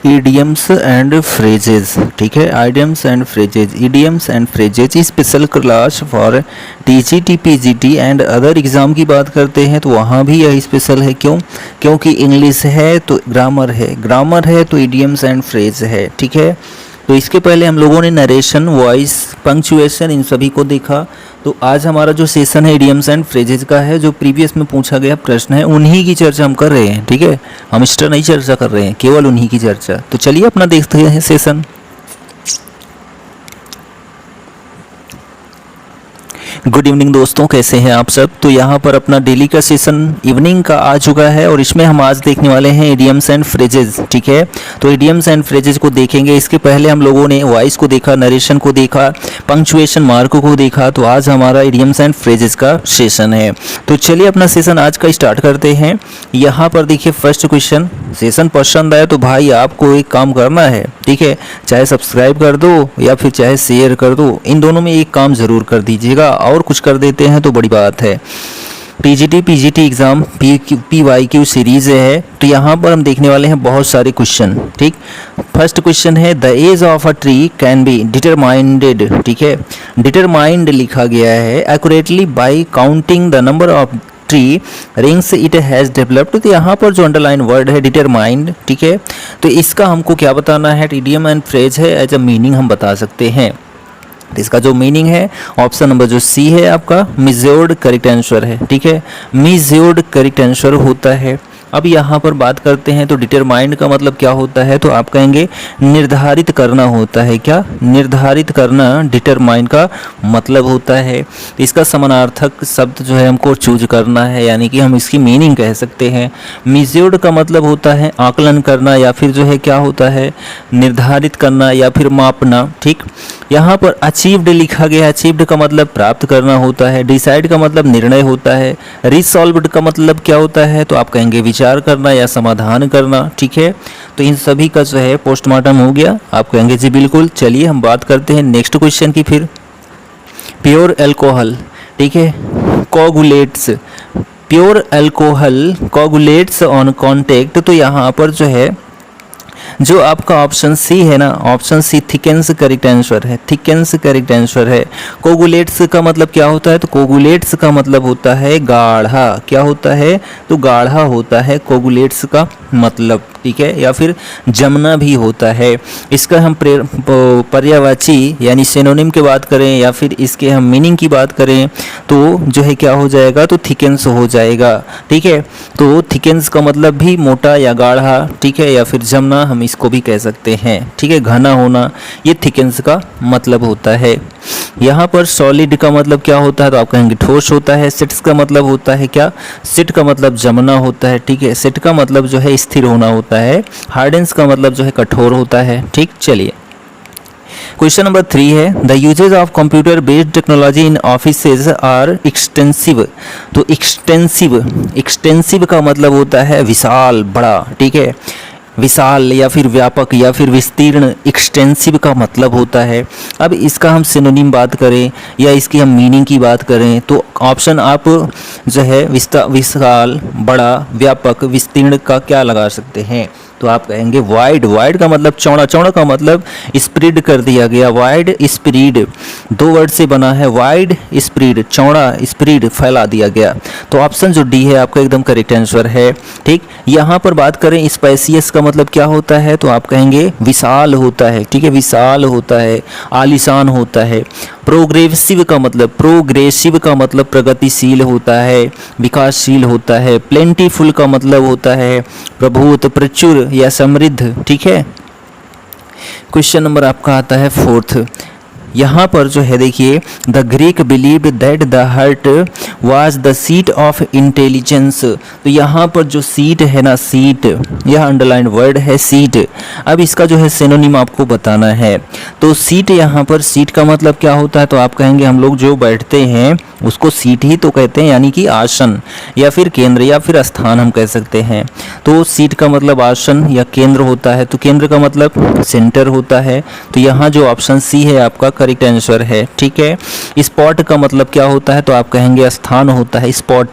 Idioms and phrases, ठीक है, idioms and phrases, idioms and phrases special class for TGT PGT and other exam की बात करते हैं तो वहाँ भी यह स्पेशल है। क्यों? क्योंकि इंग्लिश है तो ग्रामर है, ग्रामर है तो ईडियम्स एंड फ्रेज है, ठीक है। तो इसके पहले हम लोगों ने नरेशन, वॉइस, पंक्चुएशन इन सभी को देखा। तो आज हमारा जो सेशन है इडियम्स एंड फ्रेजेज का है, जो प्रीवियस में पूछा गया प्रश्न है उन्हीं की चर्चा हम कर रहे हैं, ठीक है। हम एक्स्ट्रा नहीं चर्चा कर रहे हैं, केवल उन्हीं की चर्चा। तो चलिए अपना देखते हैं सेशन। गुड इवनिंग दोस्तों, कैसे हैं आप सब। तो यहाँ पर अपना डेली का सेशन इवनिंग का आ चुका है और इसमें हम आज देखने वाले हैं इडियम्स एंड फ्रेजेस, ठीक है। तो इडियम्स एंड फ्रेजेस को देखेंगे। इसके पहले हम लोगों ने वॉइस को देखा, नरेशन को देखा, पंक्चुएशन मार्क को देखा। तो आज हमारा इडियम्स एंड फ्रेजेस का सेशन है। तो चलिए अपना सेशन आज का स्टार्ट करते हैं। यहाँ पर देखिए फर्स्ट क्वेश्चन। सेशन पसंद आए तो भाई आपको एक काम करना है, ठीक है, चाहे सब्सक्राइब कर दो या फिर चाहे शेयर कर दो, इन दोनों में एक काम ज़रूर कर दीजिएगा। और कुछ कर देते हैं तो बड़ी बात है। TGT PGT exam PYQ series है। तो यहाँ पर हम देखने वाले हैं बहुत सारे क्वेश्चन, ठीक। फर्स्ट क्वेश्चन है the age of a tree can be determined, ठीक है, डिटरमाइंड लिखा गया है accurately by counting the number of tree rings it has developed. तो यहाँ पर जो अंडरलाइन वर्ड है डिटरमाइंड, ठीक है। तो इसका हमको क्या बताना है, इडियम एंड फ्रेज है, एज अ मीनिंग हम बता सकते हैं। तो इसका जो मीनिंग है ऑप्शन नंबर जो सी है आपका मेजर्ड करेक्ट आंसर है, ठीक है, मेजर्ड करेक्ट आंसर होता है। अब यहाँ पर बात करते हैं तो डिटरमाइंड का मतलब क्या होता है, तो आप कहेंगे निर्धारित करना होता है। क्या? निर्धारित करना डिटरमाइंड का मतलब होता है। तो इसका समानार्थक शब्द जो है हमको चूज करना है, यानी कि हम इसकी मीनिंग कह सकते हैं। मेजर्ड का मतलब होता है आकलन करना या फिर जो है क्या होता है निर्धारित करना या फिर मापना, ठीक। यहाँ पर अचीव्ड लिखा गया है, अचीव्ड का मतलब प्राप्त करना होता है। डिसाइड का मतलब निर्णय होता है। रिसॉल्व्ड का मतलब क्या होता है, तो आप कहेंगे विचार करना या समाधान करना, ठीक है। तो इन सभी का जो है पोस्टमार्टम हो गया, आप कहेंगे जी बिल्कुल। चलिए हम बात करते हैं नेक्स्ट क्वेश्चन की। फिर प्योर अल्कोहल, ठीक है, कोगुलेट्स, प्योर अल्कोहल कोगुलेट्स ऑन कॉन्टेक्ट। तो यहाँ पर जो है जो आपका ऑप्शन सी है ना, ऑप्शन सी थिकेंस करेक्ट आंसर है, थिकेंस करेक्ट आंसर है। कोगुलेट्स का मतलब क्या होता है, तो कोगुलेट्स का मतलब होता है गाढ़ा। क्या होता है, तो गाढ़ा होता है कोगुलेट्स का मतलब, ठीक है, या फिर जमना भी होता है। इसका हम पर्यायवाची यानी सिनोनिम की बात करें या फिर इसके हम मीनिंग की बात करें तो जो है क्या हो जाएगा, तो थिकेंस हो जाएगा, ठीक है। तो थिकेंस का मतलब भी मोटा या गाढ़ा, ठीक है, या फिर जमना हम इसको भी कह सकते हैं, ठीक है, घना होना, ये थिकेंस का मतलब होता है। यहाँ पर सॉलिड का मतलब क्या होता है, तो आप कहेंगे ठोस होता है। सिट्स का मतलब होता है क्या, सिट का मतलब जमना होता है, ठीक है, सिट का मतलब जो है स्थिर होना होता है। हार्डेंस का मतलब जो है कठोर होता है, ठीक। चलिए क्वेश्चन नंबर 3 है the usages of computer based technology in offices are extensive. तो एक्सटेंसिव का मतलब होता है विशाल, बड़ा, ठीक है, विशाल या फिर व्यापक या फिर विस्तीर्ण, एक्सटेंसिव का मतलब होता है। अब इसका हम सिनोनिम बात करें या इसकी हम मीनिंग की बात करें तो ऑप्शन आप जो है विशाल, बड़ा, व्यापक, विस्तीर्ण का क्या लगा सकते हैं, तो आप कहेंगे वाइड। वाइड का मतलब चौड़ा, चौड़ा का मतलब स्प्रेड कर दिया गया, वाइड स्प्रेड, दो वर्ड से बना है, वाइड स्प्रेड, चौड़ा स्प्रेड, फैला दिया गया। तो ऑप्शन जो डी है आपका एकदम करेक्ट आंसर है, ठीक। यहाँ पर बात करें स्पेसियस का मतलब क्या होता है, तो आप कहेंगे विशाल होता है, ठीक है, विशाल होता है, आलीशान होता है। प्रोग्रेसिव का मतलब प्रगतिशील होता है, विकासशील होता है। प्लेंटीफुल का मतलब होता है प्रभुत, प्रचुर या समृद्ध, ठीक है। क्वेश्चन नंबर आपका आता है 4th। यहाँ पर जो है देखिए the Greek believe that the heart was the seat of intelligence. तो यहाँ पर जो सीट है ना, सीट, यह अंडरलाइन वर्ड है सीट। अब इसका जो है सिनोनिम आपको बताना है। तो सीट, यहाँ पर सीट का मतलब क्या होता है, तो आप कहेंगे हम लोग जो बैठते हैं उसको सीट ही तो कहते हैं, यानी कि आसन या फिर केंद्र या फिर स्थान हम कह सकते हैं। तो सीट का मतलब आसन या केंद्र होता है, तो केंद्र का मतलब सेंटर होता है। तो यहाँ जो ऑप्शन सी है आपका करेक्ट आंसर है, ठीक है। स्पॉट का मतलब क्या होता है, तो आप कहेंगे स्थान होता है, स्पॉट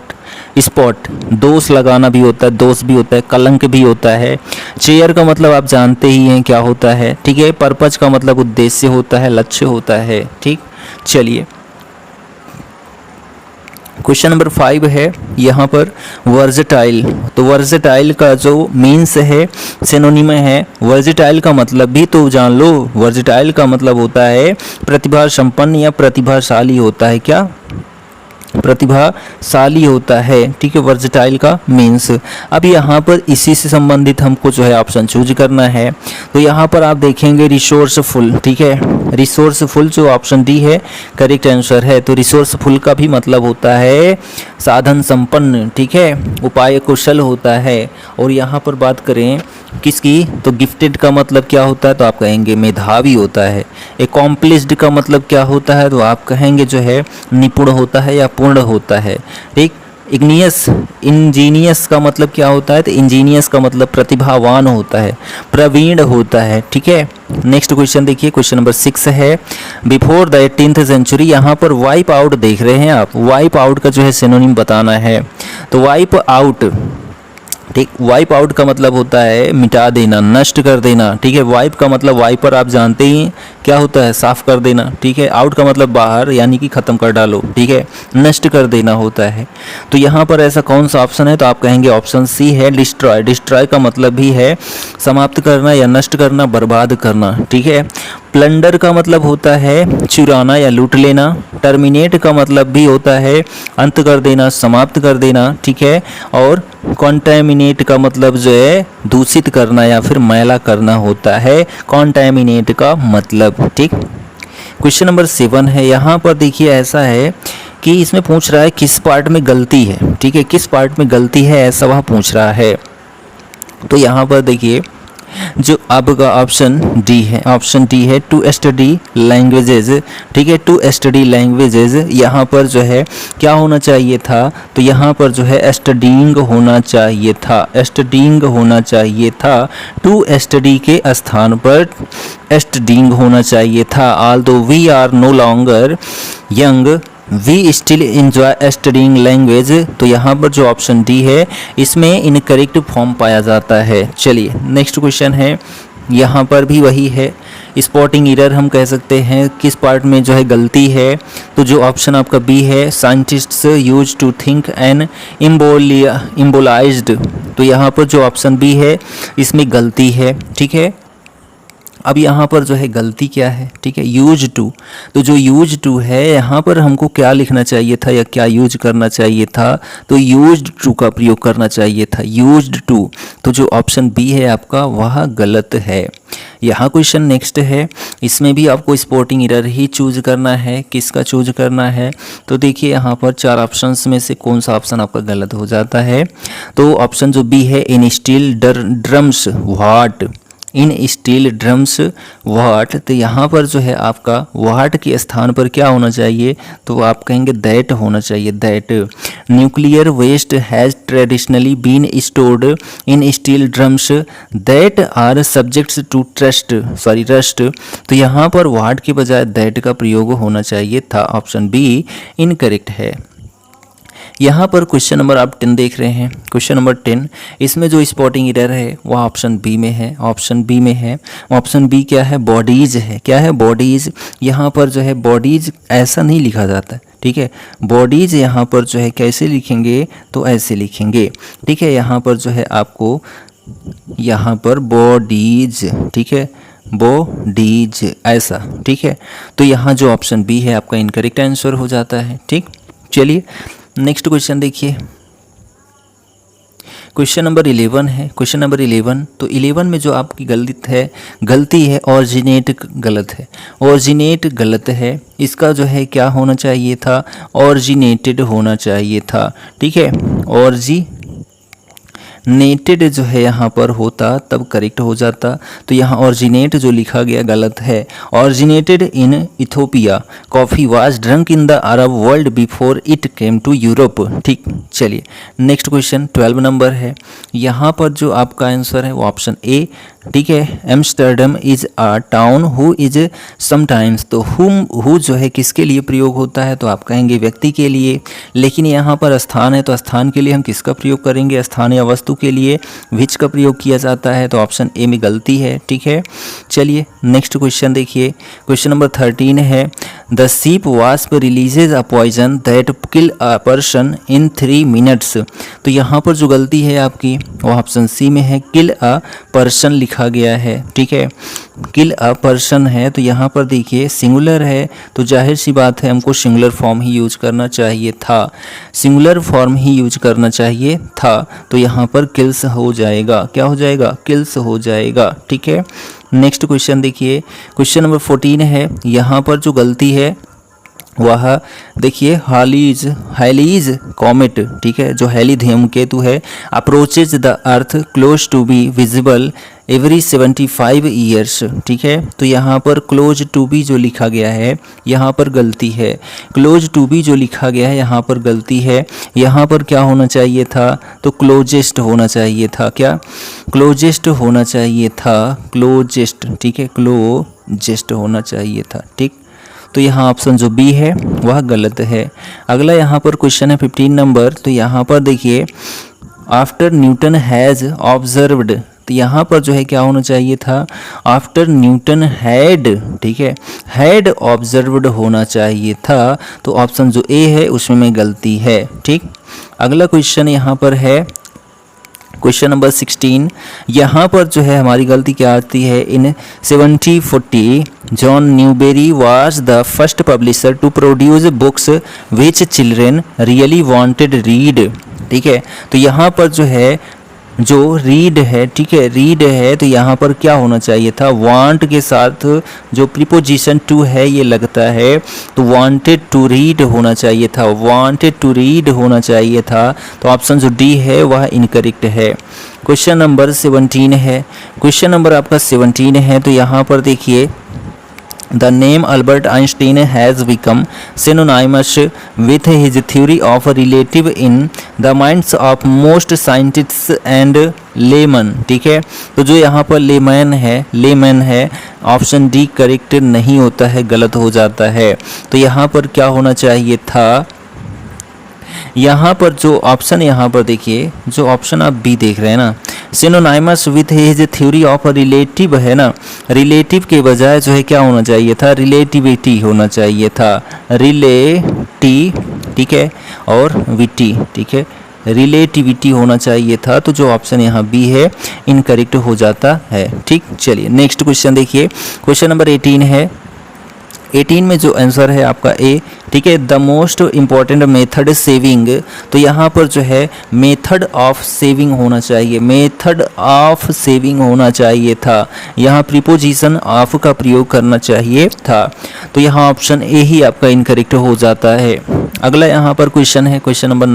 स्पॉट दोष लगाना भी होता है, दोष भी होता है, कलंक भी होता है। चेयर का मतलब आप जानते ही हैं क्या होता है, ठीक है। पर्पज का मतलब उद्देश्य होता है, लक्ष्य होता है, ठीक। चलिए क्वेश्चन नंबर 5 है यहाँ पर वर्सेटाइल। तो वर्सेटाइल का जो मीन्स है, सिनोनिम है। वर्सेटाइल का मतलब भी तो जान लो। वर्सेटाइल का मतलब होता है प्रतिभा संपन्न या प्रतिभाशाली होता है। क्या? प्रतिभाशाली होता है, ठीक है। वर्सेटाइल का मीन्स। अब यहाँ पर इसी से संबंधित हमको जो है ऑप्शन चूज करना है। तो यहाँ पर आप देखेंगे रिसोर्सफुल, ठीक है। रिसोर्सफुल जो ऑप्शन डी है करेक्ट आंसर है। तो रिसोर्सफुल का भी मतलब होता है साधन संपन्न, ठीक है, उपाय कुशल होता है। और यहाँ पर बात करें किसकी, तो गिफ्टेड का मतलब क्या होता है, तो आप कहेंगे मेधावी होता है। एकॉम्प्लिस्ड का मतलब क्या होता है, तो आप कहेंगे जो है निपुण होता है या पूर्ण होता है, ठीक। इंजीनियस का मतलब क्या होता है, तो इंजीनियस का मतलब प्रतिभावान होता है, प्रवीण होता है, ठीक है। नेक्स्ट क्वेश्चन देखिए, क्वेश्चन नंबर 6 है बिफोर द 18th सेंचुरी। यहाँ पर वाइप आउट देख रहे हैं आप, वाइप आउट का जो है सिनोनिम बताना है। तो वाइप आउट, ठीक, वाइप आउट का मतलब होता है मिटा देना, नष्ट कर देना, ठीक है। वाइप का मतलब वाइपर आप जानते ही क्या होता है, साफ कर देना, ठीक है। आउट का मतलब बाहर, यानी कि खत्म कर डालो, ठीक है, नष्ट कर देना होता है। तो यहाँ पर ऐसा कौन सा ऑप्शन है, तो आप कहेंगे ऑप्शन सी है डिस्ट्रॉय। डिस्ट्रॉय का मतलब भी है समाप्त करना या नष्ट करना, बर्बाद करना, ठीक है। प्लंडर का मतलब होता है चुराना या लूट लेना। टर्मिनेट का मतलब भी होता है अंत कर देना, समाप्त कर देना, ठीक है। और कॉन्टैमिनेट का मतलब जो है दूषित करना या फिर मैला करना होता है, कॉन्टैमिनेट का मतलब, ठीक। क्वेश्चन नंबर 7 है। यहाँ पर देखिए ऐसा है कि इसमें पूछ रहा है किस पार्ट में गलती है, ठीक है, किस पार्ट में गलती है, ऐसा वह पूछ रहा है। तो यहाँ पर देखिए जो आपका ऑप्शन डी है, ऑप्शन डी है टू स्टडी लैंग्वेजेज, ठीक है, टू स्टडी लैंग्वेजेज। यहाँ पर जो है क्या होना चाहिए था, तो यहाँ पर जो है स्टडीइंग होना चाहिए था, स्टडीइंग होना चाहिए था। टू स्टडी के स्थान पर स्टडीइंग होना चाहिए था। Although we are no longer young we still enjoy studying language. तो यहाँ पर जो ऑप्शन डी है इसमें इनकरेक्ट फॉर्म पाया जाता है। चलिए नेक्स्ट क्वेश्चन है, यहाँ पर भी वही है, स्पॉटिंग एरर हम कह सकते हैं किस पार्ट में जो है गलती है। तो जो ऑप्शन आपका बी है scientists use to think and embolised. तो यहाँ पर जो ऑप्शन बी है इसमें गलती है, ठीक है। अब यहाँ पर जो है गलती क्या है, ठीक है, यूज टू। तो जो यूज टू है यहाँ पर हमको क्या लिखना चाहिए था या क्या यूज करना चाहिए था, तो यूज्ड टू का प्रयोग करना चाहिए था, यूज्ड टू। तो जो ऑप्शन बी है आपका वह गलत है। यहाँ क्वेश्चन नेक्स्ट है, इसमें भी आपको स्पोर्टिंग एरर ही चूज करना है। किसका चूज करना है, तो देखिए यहाँ पर 4 ऑप्शंस में से कौन सा ऑप्शन आपका गलत हो जाता है। तो ऑप्शन जो बी है in steel drums what, in steel drums what. तो यहाँ पर जो है आपका व्हाट के स्थान पर क्या होना चाहिए, तो आप कहेंगे दैट होना चाहिए, that. Nuclear waste has traditionally been stored in steel drums that are subjects to rust. तो यहाँ पर व्हाट के बजाय दैट का प्रयोग होना चाहिए था। ऑप्शन बी इनकरेक्ट है। यहाँ पर क्वेश्चन नंबर आप 10 देख रहे हैं, क्वेश्चन नंबर 10, इसमें जो स्पॉटिंग एरर है वह ऑप्शन बी में है, ऑप्शन बी में है। ऑप्शन बी क्या है, बॉडीज है। क्या है, बॉडीज। यहाँ पर जो है बॉडीज ऐसा नहीं लिखा जाता, ठीक है। बॉडीज यहाँ पर जो है कैसे लिखेंगे, तो ऐसे लिखेंगे, ठीक है। यहाँ पर जो है आपको यहाँ पर बॉडीज, ठीक है, बॉडीज ऐसा, ठीक है। तो यहाँ जो ऑप्शन बी है आपका इनकरेक्ट आंसर हो जाता है, ठीक। चलिए नेक्स्ट क्वेश्चन देखिए, क्वेश्चन नंबर 11 है। क्वेश्चन नंबर 11, तो 11 में जो आपकी गलती है ऑरिजिनेट गलत है, ऑरिजिनेट गलत है। इसका जो है क्या होना चाहिए था, ऑरिजिनेटेड होना चाहिए था, ठीक है। नेटेड जो है यहाँ पर होता तब करेक्ट हो जाता। तो यहाँ ऑरिजिनेट जो लिखा गया गलत है। Originated in Ethiopia coffee was drunk in the Arab world before it came to Europe, ठीक। चलिए नेक्स्ट क्वेश्चन 12 नंबर है। यहाँ पर जो आपका आंसर है वो ऑप्शन ए ठीक है, Amsterdam is a town who is sometimes, तो हु जो है किसके लिए प्रयोग होता है, तो आप कहेंगे व्यक्ति के लिए। लेकिन यहाँ पर स्थान है, तो स्थान के लिए हम किसका प्रयोग करेंगे, स्थान या वस्तु के लिए विच का प्रयोग किया जाता है, तो ऑप्शन ए में गलती है। ठीक है, चलिए नेक्स्ट क्वेश्चन देखिए, क्वेश्चन नंबर 13 है, the sea wasp releases a poison that kill a person in 3 minutes, तो यहाँ पर जो गलती है आपकी वो ऑप्शन सी में है, किल अ पर्सन लिखा गया है। ठीक है, किल अ पर्सन है, तो यहाँ पर देखिए सिंगुलर है, तो जाहिर सी बात है हमको सिंगुलर फॉर्म ही यूज करना चाहिए था, सिंगुलर फॉर्म ही यूज करना चाहिए था, तो यहाँ पर किल्स हो जाएगा, क्या हो जाएगा, किल्स हो जाएगा। ठीक है, नेक्स्ट क्वेश्चन देखिए, क्वेश्चन नंबर 14 है, यहाँ पर जो गलती है वह देखिए हालीज कॉमेट, ठीक है, जो हैली धूमकेतु है, approaches the earth close to be visible every 75 years. ठीक है, तो यहाँ पर क्लोज टू बी जो लिखा गया है यहाँ पर गलती है, क्लोज टू बी जो लिखा गया है यहाँ पर गलती है, यहाँ पर क्या होना चाहिए था, तो क्लोजेस्ट होना चाहिए था, क्या क्लोजेस्ट होना चाहिए था, क्लोजेस्ट, ठीक है, क्लोजेस्ट होना चाहिए था। ठीक, तो यहाँ ऑप्शन जो बी है वह गलत है। अगला यहाँ पर क्वेश्चन है 15 नंबर, तो यहाँ पर देखिए आफ्टर न्यूटन हैज़ ऑब्जर्व्ड, तो यहाँ पर जो है क्या होना चाहिए था, आफ्टर न्यूटन हैड, ठीक है, हैड ऑब्जर्व्ड होना चाहिए था, तो ऑप्शन जो ए है उसमें गलती है। ठीक, अगला क्वेश्चन यहाँ पर है क्वेश्चन नंबर 16, यहाँ पर जो है हमारी गलती क्या आती है, in 1740 John Newbery was the first publisher to produce books which children really wanted read. ठीक है, तो यहाँ पर जो है जो रीड है, ठीक है, रीड है, तो यहाँ पर क्या होना चाहिए था, वांट के साथ जो प्रीपोजिशन टू है ये लगता है, तो वांटेड टू रीड होना चाहिए था, वांटेड टू रीड होना चाहिए था, तो ऑप्शन जो डी है वह इनकरेक्ट है। क्वेश्चन नंबर 17 है, क्वेश्चन नंबर आपका 17 है, तो यहाँ पर देखिए The name Albert Einstein has become synonymous with his theory of relative in the minds of most scientists and laymen। ठीक है, तो जो यहाँ पर लेमैन है, ऑप्शन डी करेक्ट नहीं होता है, गलत हो जाता है, तो यहाँ पर क्या होना चाहिए था, यहाँ पर जो ऑप्शन यहाँ पर देखिए, जो ऑप्शन आप बी देख रहे हैं ना, synonymous with his theory of relative है ना, रिलेटिव के बजाय जो है क्या होना चाहिए था, रिलेटिविटी होना चाहिए था, ठीक है, और विटी, ठीक है, रिलेटिविटी होना चाहिए था, तो जो ऑप्शन यहाँ बी है इनकरेक्ट हो जाता है। ठीक, चलिए नेक्स्ट क्वेश्चन देखिए, क्वेश्चन नंबर 18 है, 18 में जो आंसर है आपका ए, ठीक है, the most important method saving, तो यहाँ पर जो है मेथड ऑफ सेविंग होना चाहिए, मेथड ऑफ सेविंग होना चाहिए था, यहाँ प्रीपोजिशन ऑफ का प्रयोग करना चाहिए था, तो यहाँ ऑप्शन ए ही आपका इनकरेक्ट हो जाता है। अगला यहाँ पर क्वेश्चन है क्वेश्चन नंबर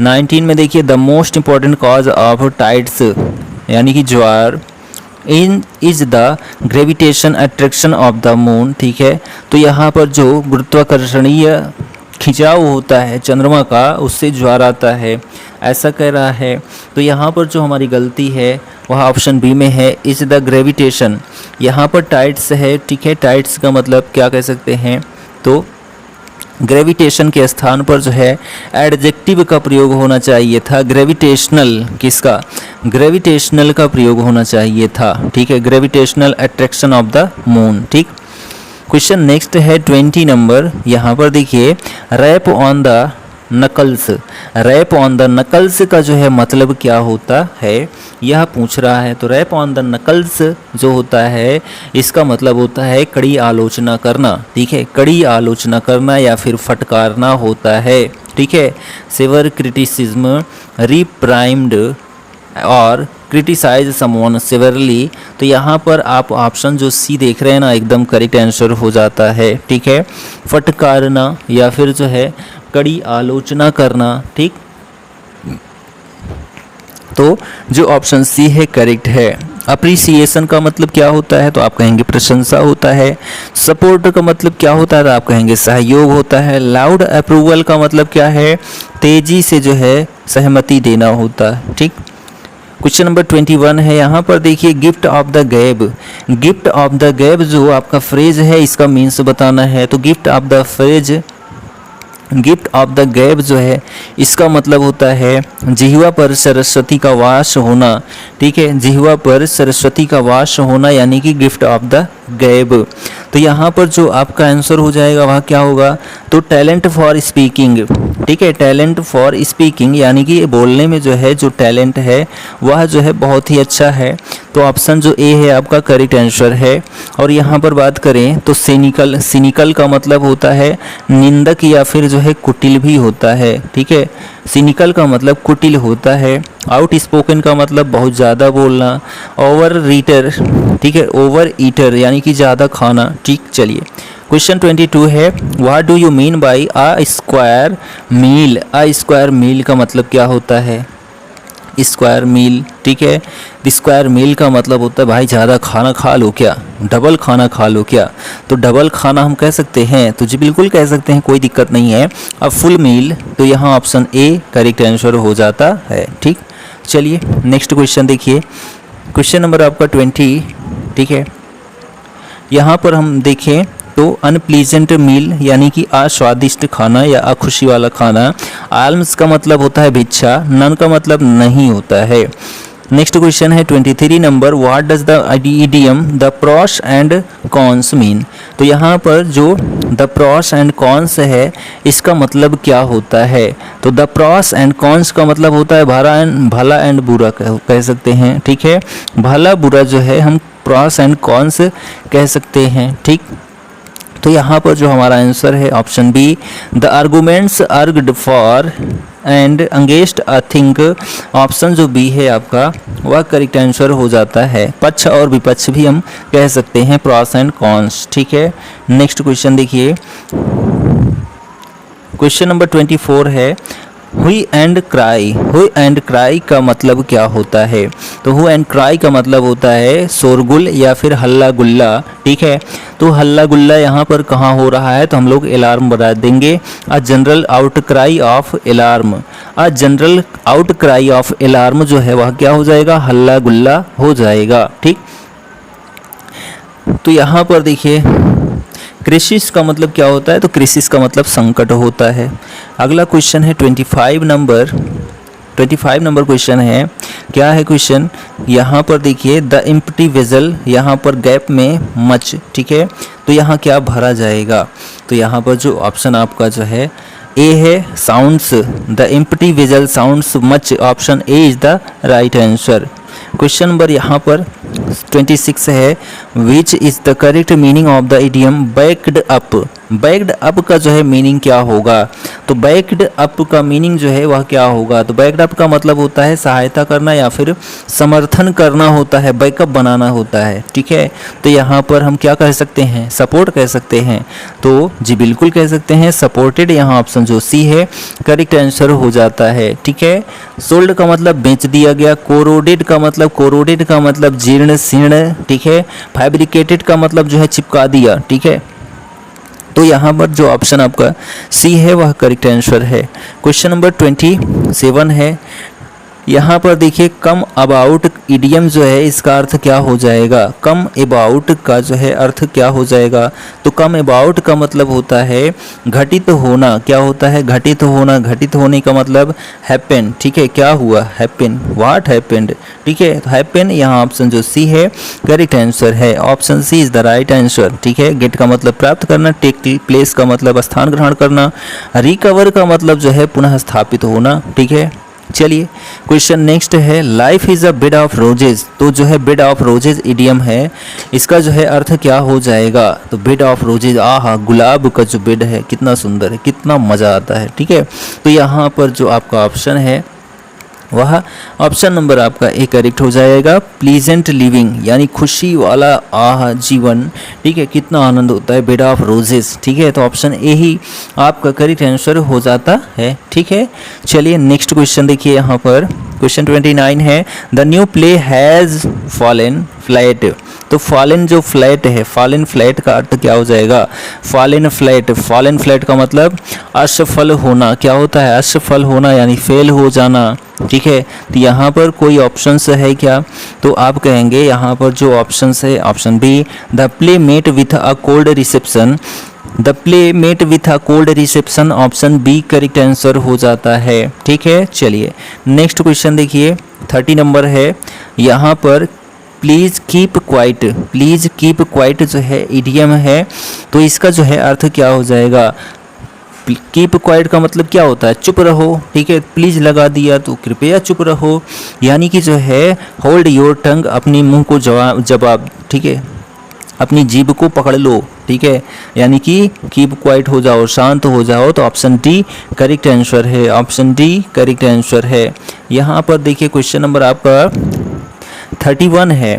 19 में देखिए the most important cause of tides यानी कि ज्वार in is the gravitation attraction of the moon. ठीक है, तो यहाँ पर जो गुरुत्वाकर्षणीय खिंचाव होता है चंद्रमा का उससे ज्वार आता है, ऐसा कह रहा है, तो यहाँ पर जो हमारी गलती है वह ऑप्शन बी में है, इज द ग्रेविटेशन, यहाँ पर टाइड्स है, ठीक है, टाइड्स का मतलब क्या कह सकते हैं, तो ग्रेविटेशन के स्थान पर जो है एडजेक्टिव का प्रयोग होना चाहिए था, ग्रेविटेशनल, किसका, ग्रेविटेशनल का प्रयोग होना चाहिए था। ठीक है, gravitational attraction of the moon. ठीक, क्वेश्चन नेक्स्ट है 20 नंबर, यहाँ पर देखिए rap on the knuckles, rap on the knuckles का जो है मतलब क्या होता है यह पूछ रहा है, तो रैप ऑन द नकल्स जो होता है इसका मतलब होता है कड़ी आलोचना करना। ठीक है, कड़ी आलोचना करना या फिर फटकारना होता है। ठीक है, सेवर क्रिटिसिज्म, रिप्राइम्ड और क्रिटिसाइज समवन सेवरली, तो यहाँ पर आप ऑप्शन जो सी देख रहे हैं ना एकदम करेक्ट आंसर हो जाता है। ठीक है, फटकारना या फिर जो है कड़ी आलोचना करना। ठीक, तो जो ऑप्शन सी है करेक्ट है। अप्रिसिएशन का मतलब क्या होता है, तो आप कहेंगे प्रशंसा होता है। सपोर्ट का मतलब क्या होता है, तो आप कहेंगे सहयोग होता है। लाउड अप्रूवल का मतलब क्या है, तेजी से जो है सहमति देना होता है। ठीक, क्वेश्चन नंबर 21 है, यहाँ पर देखिए गिफ्ट ऑफ द गैब। गिफ्ट ऑफ द गैब जो आपका फ्रेज है इसका मीन्स बताना है। तो gift of the phrase, gift of the गैब जो है इसका मतलब होता है जिह्वा पर सरस्वती का वास होना। ठीक है, जिह्वा पर सरस्वती का वास होना यानी कि गिफ्ट ऑफ द गैब। तो यहाँ पर जो आपका आंसर हो जाएगा वह क्या होगा, तो टैलेंट फॉर स्पीकिंग। ठीक है, टैलेंट फॉर स्पीकिंग यानी कि बोलने में जो है जो टैलेंट है वह जो है बहुत ही अच्छा है। तो ऑप्शन जो ए है आपका करेक्ट आंसर है। और यहाँ पर बात करें तो सिनिकल, सिनिकल का मतलब होता है निंदक या फिर जो है कुटिल भी होता है। ठीक है, सिनिकल का मतलब कुटिल होता है। आउट स्पोकन का मतलब बहुत ज़्यादा बोलना। ओवर रीटर, ठीक है, ओवर ईटर यानी कि ज़्यादा खाना। ठीक, चलिए क्वेश्चन 22 है, what do you mean by a square mile. A square mile का मतलब क्या होता है, स्क्वायर मील। ठीक है, स्क्वायर मील का मतलब होता है भाई ज़्यादा खाना खा लो क्या, डबल खाना खा लो क्या। तो डबल खाना हम कह सकते हैं, तो जी बिल्कुल कह सकते हैं, कोई दिक्कत नहीं है। अब फुल मील, तो यहाँ ऑप्शन ए करेक्ट आंसर हो जाता है। ठीक, चलिए नेक्स्ट क्वेश्चन देखिए, क्वेश्चन नंबर आपका 20। ठीक है, यहाँ पर हम देखें तो अनप्लीजेंट मील यानी कि अस्वादिष्ट खाना या अखुशी वाला खाना। आल्म्स का मतलब होता है भिक्षा, नन का मतलब नहीं होता है। नेक्स्ट क्वेश्चन है 23 number, what does the idiom the pros and cons mean. तो यहाँ पर जो द प्रॉस एंड कॉन्स है इसका मतलब क्या होता है, तो द प्रॉस एंड कॉन्स का मतलब होता है भला एंड बुरा कह सकते हैं। ठीक है, भला बुरा जो है हम प्रॉस एंड कॉन्स कह सकते हैं। ठीक, तो यहाँ पर जो हमारा आंसर है option B, the arguments argued for and against a thing. Option जो बी है आपका वह करेक्ट आंसर हो जाता है। पक्ष और विपक्ष भी हम कह सकते हैं, प्रॉस एंड कॉन्स। ठीक है, नेक्स्ट क्वेश्चन देखिए, क्वेश्चन नंबर 24 है, हुई एंड क्राई। हुई एंड क्राई का मतलब क्या होता है, तो हु एंड क्राई का मतलब होता है शोरगुल या फिर हल्ला गुल्ला। ठीक है, तो हल्ला गुल्ला यहाँ पर कहाँ हो रहा है, तो हम लोग अलार्म बता देंगे, a general out cry of alarm. A general out cry of alarm जो है वह क्या हो जाएगा, हल्ला गुल्ला हो जाएगा। ठीक, तो यहाँ पर देखिए क्रिसिस का मतलब क्या होता है, तो क्रिसिस का मतलब संकट होता है। अगला क्वेश्चन है 25 नंबर क्वेश्चन है, क्या है क्वेश्चन, यहाँ पर देखिए द एम्प्टी वेसल, यहाँ पर गैप में मच। ठीक है, तो यहाँ क्या भरा जाएगा, तो यहाँ पर जो ऑप्शन आपका जो है ए है sounds, the empty vessel sounds much. Option A is the right answer. Question number यहाँ पर 26 है, which is the correct meaning of the idiom backed up. Backed up का जो है मीनिंग क्या होगा, तो बैक्ड अप का मीनिंग जो है वह क्या होगा, तो बैक्ड अप का मतलब होता है सहायता करना या फिर समर्थन करना होता है, बैकअप बनाना होता है। ठीक है, तो यहाँ पर हम क्या कह सकते हैं, सपोर्ट कह सकते हैं। तो जी बिल्कुल कह सकते हैं सपोर्टेड, यहाँ ऑप्शन जो सी है करेक्ट आंसर हो जाता है। ठीक है, सोल्ड का मतलब बेच दिया गया, कोरोडेड का मतलब जीर्ण शीर्ण। ठीक है, फैब्रिकेटेड का मतलब जो है चिपका दिया। ठीक है, तो यहाँ पर जो ऑप्शन आपका सी है वह करेक्ट आंसर है। क्वेश्चन नंबर 27 है, यहाँ पर देखिए कम अबाउट इडियम जो है इसका अर्थ क्या हो जाएगा, कम अबाउट का जो है अर्थ क्या हो जाएगा, तो कम अबाउट का मतलब होता है घटित होना। क्या होता है, घटित होना। घटित होने का मतलब हैपन। ठीक है, क्या हुआ, हैपन, व्हाट हैपेंड। ठीक है, तो हैपन यहाँ ऑप्शन जो सी है करेक्ट आंसर है। Option C is the right answer. ठीक है, गेट का मतलब प्राप्त करना, टेक प्लेस का मतलब स्थान ग्रहण करना, रिकवर का मतलब जो है पुनः स्थापित होना। ठीक है, चलिए क्वेश्चन नेक्स्ट है, life is a bed of roses. तो जो है बेड ऑफ रोजेज इडियम है, इसका जो है अर्थ क्या हो जाएगा, तो बेड ऑफ रोजेज, आहा गुलाब का जो बेड है कितना सुंदर है, कितना मज़ा आता है। ठीक है, तो यहाँ पर जो आपका ऑप्शन है वह ऑप्शन नंबर आपका ए करेक्ट हो जाएगा, प्लीजेंट लिविंग यानी खुशी वाला आह जीवन। ठीक है, कितना आनंद होता है, बेड ऑफ रोजेस। ठीक है, तो ऑप्शन ए ही आपका करेक्ट आंसर हो जाता है। ठीक है, चलिए नेक्स्ट क्वेश्चन देखिए, यहाँ पर क्वेश्चन 29 है, the new play has fallen flat. तो फॉलन जो फ्लैट है, फॉलन फ्लैट का अर्थ क्या हो जाएगा? फॉलन फ्लैट, फॉलन फ्लैट का मतलब असफल होना। क्या होता है? असफल होना यानी फेल हो जाना। ठीक है, तो यहाँ पर कोई ऑप्शंस है क्या? तो आप कहेंगे यहाँ पर जो ऑप्शंस है, option B, the play met with a cold reception. The play met with a cold reception, option B correct answer हो जाता है। ठीक है, चलिए नेक्स्ट क्वेश्चन देखिए, 30 नंबर है। यहाँ पर please keep quiet, please keep quiet जो है इडियम है, तो इसका जो है अर्थ क्या हो जाएगा? कीप क्वाइट का मतलब क्या होता है? चुप रहो। ठीक है, प्लीज़ लगा दिया तो कृपया चुप रहो, यानी कि जो है होल्ड योर टंग, अपनी मुंह को जवाब, ठीक है, अपनी जीभ को पकड़ लो। ठीक है, यानी कि कीप क्वाइट हो जाओ, शांत हो जाओ। तो ऑप्शन डी करेक्ट आंसर है, ऑप्शन डी करेक्ट आंसर है। यहाँ पर देखिए क्वेश्चन नंबर आपका 31 है।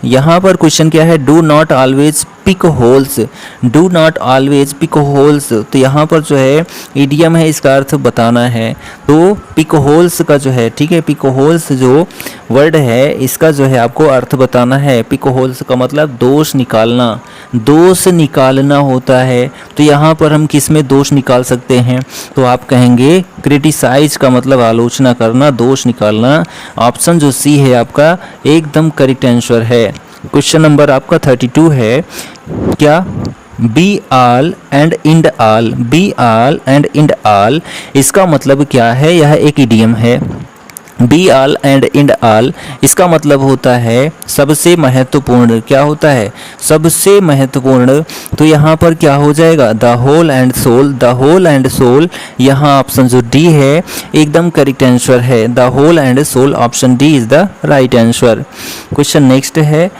यहाँ पर क्वेश्चन क्या है? Do not always pick holes, do not always pick holes, तो यहाँ पर जो है इडियम है, इसका अर्थ बताना है। तो पिक होल्स का जो है, ठीक है, पिक होल्स जो वर्ड है इसका जो है आपको अर्थ बताना है। पिक होल्स का मतलब दोष निकालना, दोष निकालना होता है। तो यहाँ पर हम किस में दोष निकाल सकते हैं? तो आप कहेंगे क्रिटिसाइज का मतलब आलोचना करना, दोष निकालना। ऑप्शन जो सी है आपका एकदम करेक्ट आंसर है। क्वेश्चन नंबर आपका 32 है। क्या? Be all and end all, be all and end all, इसका मतलब क्या है? यह एक इडियम है। Be all and end all, इसका मतलब होता है सबसे महत्वपूर्ण। क्या होता है? सबसे महत्वपूर्ण। तो यहाँ पर क्या हो जाएगा? The whole and sole, the whole and sole, यहाँ ऑप्शन जो डी है एकदम करेक्ट आंसर है। The whole and sole, option D is the right answer. Question next है,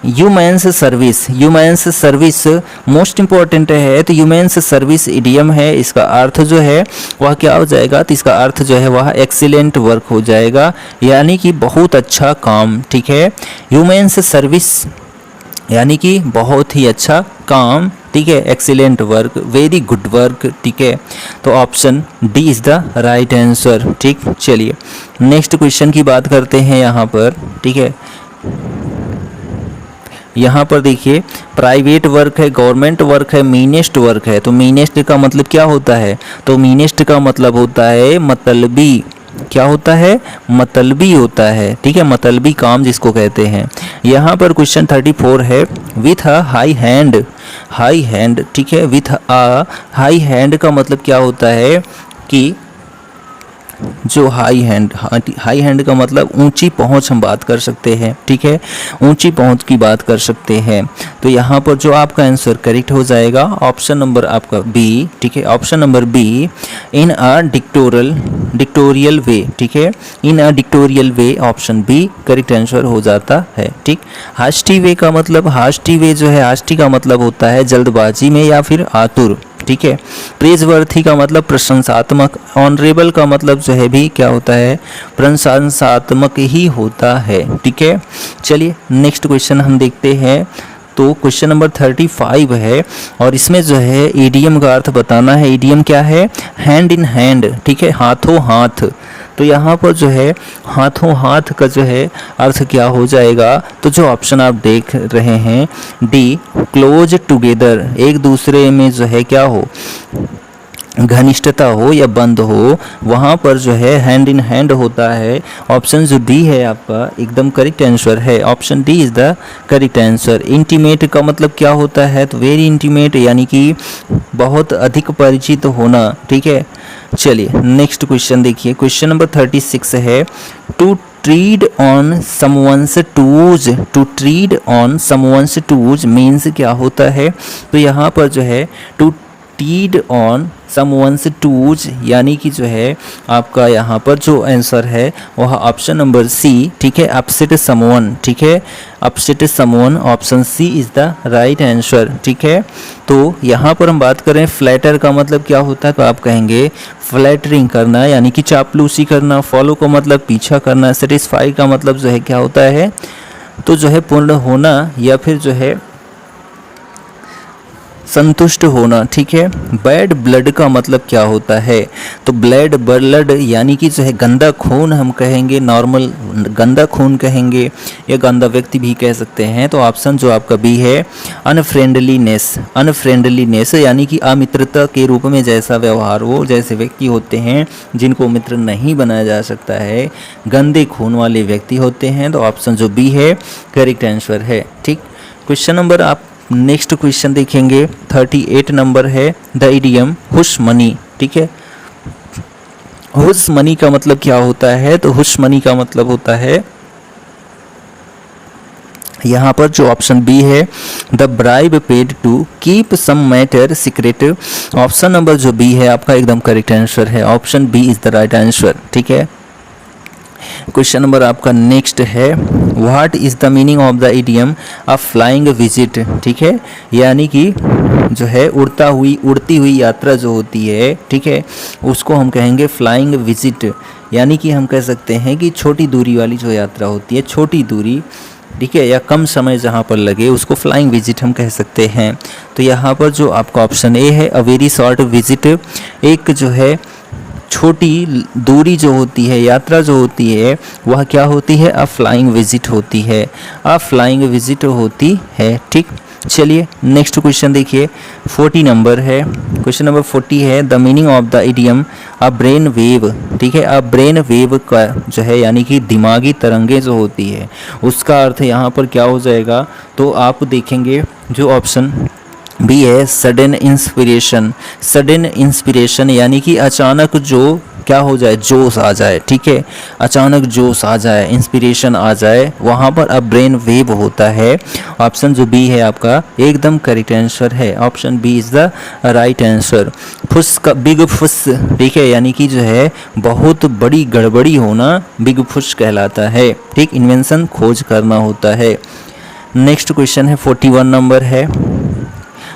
humans service, humans service most important है। तो ह्यूमेंस सर्विस इडियम है, इसका अर्थ जो है वह क्या हो जाएगा? तो इसका अर्थ जो है वह एक्सीलेंट वर्क हो जाएगा, यानी कि बहुत अच्छा काम। ठीक है, ह्यूमेंस सर्विस यानी कि बहुत ही अच्छा काम। ठीक है, excellent work, very good work. ठीक है, तो option D is the right answer. ठीक, चलिए नेक्स्ट क्वेश्चन की बात करते हैं यहाँ पर। ठीक है, यहाँ पर देखिए प्राइवेट वर्क है, गवर्नमेंट वर्क है, मीनेस्ट वर्क है। तो मीनेस्ट का मतलब क्या होता है? तो मीनेस्ट का मतलब होता है मतलबी। क्या होता है? मतलबी होता है। ठीक है, मतलबी काम जिसको कहते हैं। यहाँ पर क्वेश्चन 34 है। With a high hand, high hand, ठीक है, विथ अ हाई हैंड का मतलब क्या होता है? कि जो हाई हैंड, हाई हैंड का मतलब ऊंची पहुंच हम बात कर सकते हैं। ठीक है, ऊंची पहुंच की बात कर सकते हैं। तो यहाँ पर जो आपका आंसर करेक्ट हो जाएगा ऑप्शन नंबर आपका बी। ठीक है, ऑप्शन नंबर बी, इन अ डिक्टोरियल वे। ठीक है, in a dictatorial way, option B correct answer हो जाता है। ठीक, हास्टी वे का मतलब, हास्टी वे जो है, हास्टी का मतलब होता है जल्दबाजी में या फिर आतुर। ठीक है, प्रेजवर्थी का मतलब प्रशंसात्मक, ऑनरेबल का मतलब जो है भी क्या होता है? प्रशंसात्मक ही होता है। ठीक है, चलिए नेक्स्ट क्वेश्चन हम देखते हैं। तो क्वेश्चन नंबर 35 है और इसमें जो है ईडीएम का अर्थ बताना है। ईडीएम क्या है? Hand in hand. ठीक है, हाथों हाथ। तो यहाँ पर जो है हाथों हाथ का जो है अर्थ क्या हो जाएगा? तो जो ऑप्शन आप देख रहे हैं डी, क्लोज टुगेदर, एक दूसरे में जो है क्या हो? घनिष्ठता हो या बंद हो, वहाँ पर जो है हैंड इन हैंड होता है। ऑप्शन जो डी है आपका एकदम करेक्ट आंसर है। Option D is the correct answer. Intimate का मतलब क्या होता है? तो वेरी इंटीमेट, यानी कि बहुत अधिक परिचित होना। ठीक है, चलिए नेक्स्ट क्वेश्चन देखिए। क्वेश्चन नंबर 36 है। To tread on someone's toes, to tread on someone's toes means क्या होता है? तो यहाँ पर जो है to tread on someone's toes, यानी कि जो है आपका यहाँ पर जो आंसर है वह ऑप्शन नंबर सी। ठीक है, अपसेट समवन। ठीक है, upset someone, option C is the right answer. ठीक है, तो यहाँ पर हम बात करें फ्लैटर का मतलब क्या होता है? तो आप कहेंगे फ्लैटरिंग करना, यानी कि चापलूसी करना। फॉलो का मतलब पीछा करना। सेटिस्फाई का मतलब जो है क्या होता है? तो जो है पूर्ण होना या फिर जो है संतुष्ट होना, ठीक है। बैड ब्लड का मतलब क्या होता है, तो ब्लड ब्लड यानी कि जो है गंदा खून हम कहेंगे, नॉर्मल गंदा खून कहेंगे या गंदा व्यक्ति भी कह सकते हैं। तो ऑप्शन जो आपका बी है अनफ्रेंडलीनेस। अनफ्रेंडलीनेस यानी कि अमित्रता के रूप में जैसा व्यवहार हो, जैसे व्यक्ति होते हैं जिनको मित्र नहीं बनाया जा सकता है, गंदे खून वाले व्यक्ति होते हैं। तो ऑप्शन जो बी है करेक्ट आंसर है, ठीक। क्वेश्चन नंबर आप नेक्स्ट क्वेश्चन देखेंगे 38 नंबर है द इडियम हुश मनी, ठीक है। हुश मनी का मतलब क्या होता है, तो हुश मनी का मतलब होता है यहाँ पर जो ऑप्शन बी है the bribe paid to keep some matter secret. Option number जो बी है आपका एकदम करेक्ट आंसर है, option B is the right answer, ठीक है। क्वेश्चन नंबर आपका नेक्स्ट है what is the meaning of the idiom a flying visit, ठीक है। यानी कि जो है उड़ती हुई यात्रा जो होती है, ठीक है, उसको हम कहेंगे फ्लाइंग विजिट। यानी कि हम कह सकते हैं कि छोटी दूरी वाली जो यात्रा होती है, छोटी दूरी, ठीक है, या कम समय जहाँ पर लगे उसको फ्लाइंग विजिट हम कह सकते हैं। तो यहाँ पर जो आपका ऑप्शन ए है अ वेरी शॉर्ट विजिट, एक जो है छोटी दूरी जो होती है, यात्रा जो होती है वह क्या होती है, अ फ्लाइंग विजिट होती है, अ फ्लाइंग विजिट होती है, ठीक। चलिए नेक्स्ट क्वेश्चन देखिए 40 नंबर है। क्वेश्चन नंबर 40 है the meaning of the idiom a brain wave, ठीक है। अ ब्रेन वेव का जो है यानी कि दिमागी तरंगे जो होती है उसका अर्थ यहाँ पर क्या हो जाएगा, तो आप देखेंगे जो ऑप्शन बी है सडन इंस्पिरेशन। सडन इंस्पिरेशन यानी कि अचानक जो क्या हो जाए, जोश आ जाए, ठीक है, अचानक जोश आ जाए, इंस्पिरेशन आ जाए, वहाँ पर अब ब्रेन वेव होता है। ऑप्शन जो बी है आपका एकदम करेक्ट आंसर है, option B is the right answer. फुस का बिग फुस, ठीक है, यानी कि जो है बहुत बड़ी गड़बड़ी होना बिग फुस कहलाता है, ठीक, इन्वेंशन खोज करना होता है। नेक्स्ट क्वेश्चन है 41 नंबर है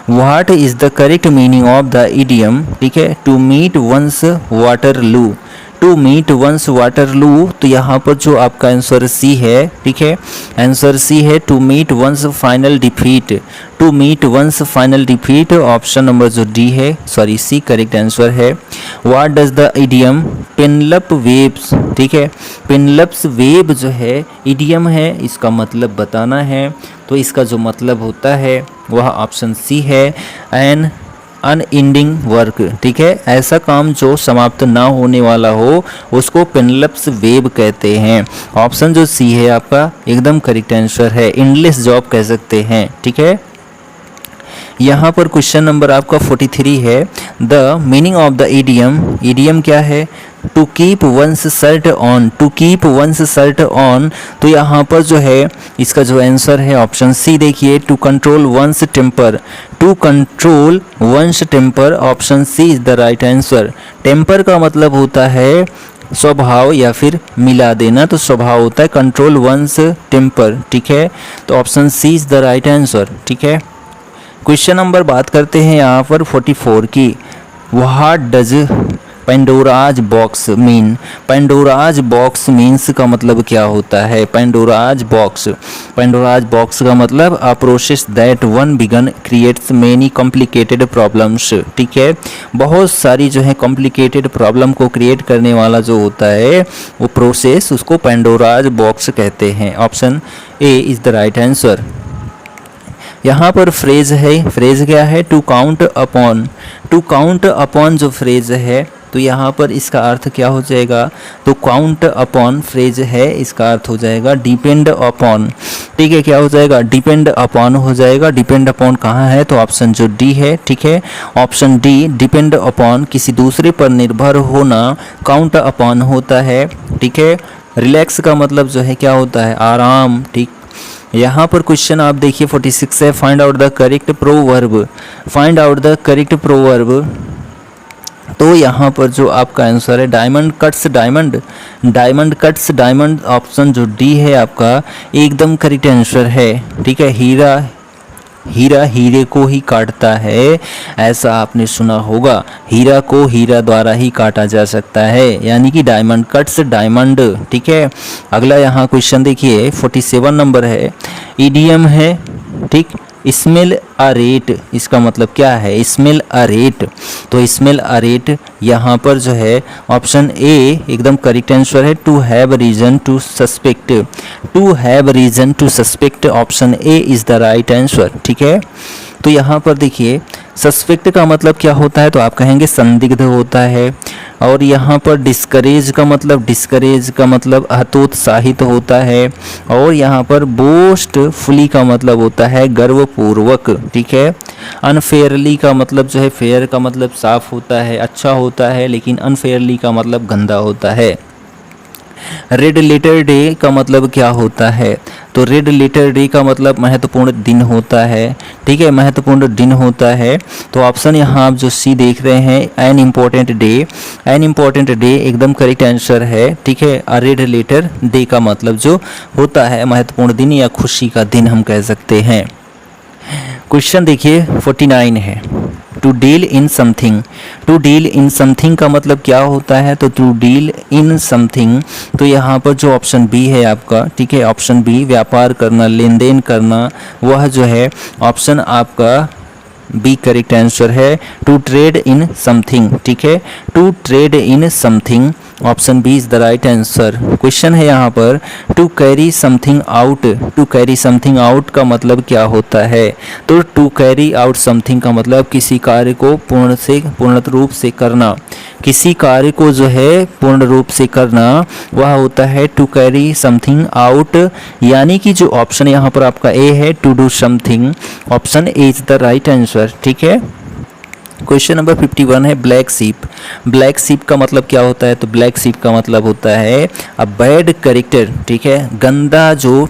what is the correct meaning of the idiom, ठीक है, to meet one's Waterloo. To meet one's Waterloo, तो यहाँ पर जो आपका आंसर सी है, ठीक है, आंसर सी है to meet one's final defeat. To meet one's final defeat, option number जो डी है, सॉरी सी करेक्ट आंसर है। What does the idiom Penelope webs, ठीक है, पेनलप्स वेव जो है इडियम है, इसका मतलब बताना है। तो इसका जो मतलब होता है वह ऑप्शन सी है एन अनएंडिंग वर्क, ठीक है, ऐसा काम जो समाप्त ना होने वाला हो उसको पेनलप्स वेव कहते हैं। ऑप्शन जो सी है आपका एकदम करेक्ट आंसर है, एंडलेस जॉब कह सकते हैं, ठीक है। यहाँ पर क्वेश्चन नंबर आपका 43 है the meaning of the idiom. Idiom क्या है, to keep one's shirt on. To keep one's shirt on, तो यहाँ पर जो है इसका जो आंसर है ऑप्शन सी देखिए to control one's temper. To control one's temper, option C is the right answer. Temper का मतलब होता है स्वभाव या फिर मिला देना, तो स्वभाव होता है कंट्रोल वंस टेम्पर, ठीक है। तो option C is the right answer, ठीक है। क्वेश्चन नंबर बात करते हैं यहाँ पर 44 की what does Pandora's box mean. Pandora's box means का मतलब क्या होता है, पेंडोराज बॉक्स। पेंडोराज बॉक्स का मतलब a process that one began creates many complicated problems, ठीक है, बहुत सारी जो है कॉम्प्लिकेटेड प्रॉब्लम को क्रिएट करने वाला जो होता है वो प्रोसेस, उसको पेंडोराज बॉक्स कहते हैं। Option A is the right answer. यहाँ पर फ्रेज है, फ्रेज क्या है, to count upon. To count upon जो फ्रेज है तो यहाँ पर इसका अर्थ क्या हो जाएगा, तो काउंट अपॉन फ्रेज है, इसका अर्थ हो जाएगा डिपेंड अपॉन, ठीक है, क्या हो जाएगा, डिपेंड अपॉन हो जाएगा। डिपेंड अपॉन कहाँ है, तो ऑप्शन जो डी है, ठीक है, ऑप्शन डी डिपेंड अपॉन किसी दूसरे पर निर्भर होना काउंट अपॉन होता है, ठीक है। रिलैक्स का मतलब जो है क्या होता है, आराम, ठीक। यहाँ पर क्वेश्चन आप देखिए 46 है find out the correct proverb. Find out the correct proverb, तो यहाँ पर जो आपका आंसर है diamond cuts diamond. Diamond cuts diamond, option जो डी है आपका एकदम करेक्ट आंसर है, ठीक है। हीरा हीरा हीरे को ही काटता है, ऐसा आपने सुना होगा, हीरा को हीरा द्वारा ही काटा जा सकता है, यानी कि डायमंड कट्स डायमंड, ठीक है। अगला यहाँ क्वेश्चन देखिए 47 नंबर है इडियम है, ठीक, स्मेल अ रेट, इसका मतलब क्या है? Smell a rat. तो स्मेल अ रेट यहाँ पर जो है ऑप्शन ए एकदम करेक्ट आंसर है। To have reason to suspect, to have reason to suspect, option A is the right answer. ठीक है, तो यहाँ पर देखिए सस्पेक्ट का मतलब क्या होता है? तो आप कहेंगे संदिग्ध होता है। और यहाँ पर डिस्करेज का मतलब हतोत्साहित होता है। और यहाँ पर बोस्टफुली का मतलब होता है गर्वपूर्वक। ठीक है, अनफेयरली का मतलब जो है, फेयर का मतलब साफ होता है, अच्छा होता है, लेकिन अनफेयरली का मतलब गंदा होता है। रेड लेटर डे का मतलब क्या होता है? तो रेड लेटर डे का मतलब महत्वपूर्ण दिन होता है। ठीक है, महत्वपूर्ण दिन होता है। तो ऑप्शन यहाँ आप जो सी देख रहे हैं, an important day, an important day एकदम करेक्ट आंसर है। ठीक है, रेड लेटर डे का मतलब जो होता है महत्वपूर्ण दिन या खुशी का दिन हम कह सकते हैं। क्वेश्चन देखिए 49 है, to deal in something. To deal in something का मतलब क्या होता है? तो टू डील इन समथिंग, तो यहाँ पर जो ऑप्शन बी है आपका, ठीक है, ऑप्शन बी व्यापार करना, लेन देन करना, वह जो है ऑप्शन आपका बी करेक्ट आंसर है। टू ट्रेड इन समथिंग, ठीक है, to trade in something, option B is the right answer. Question है यहाँ पर to carry something out. To carry something out का मतलब क्या होता है? तो टू कैरी आउट समथिंग का मतलब किसी कार्य को पूर्ण रूप से करना। किसी कार्य को जो है पूर्ण रूप से करना वह होता है टू कैरी समथिंग आउट, यानी कि जो ऑप्शन यहाँ पर आपका ए है to do something, option A is the right answer. ठीक है, क्वेश्चन नंबर 51 है ब्लैक सीप। ब्लैक सीप का मतलब क्या होता है? तो ब्लैक सीप का मतलब होता है अ बैड कैरेक्टर। ठीक है, गंदा जो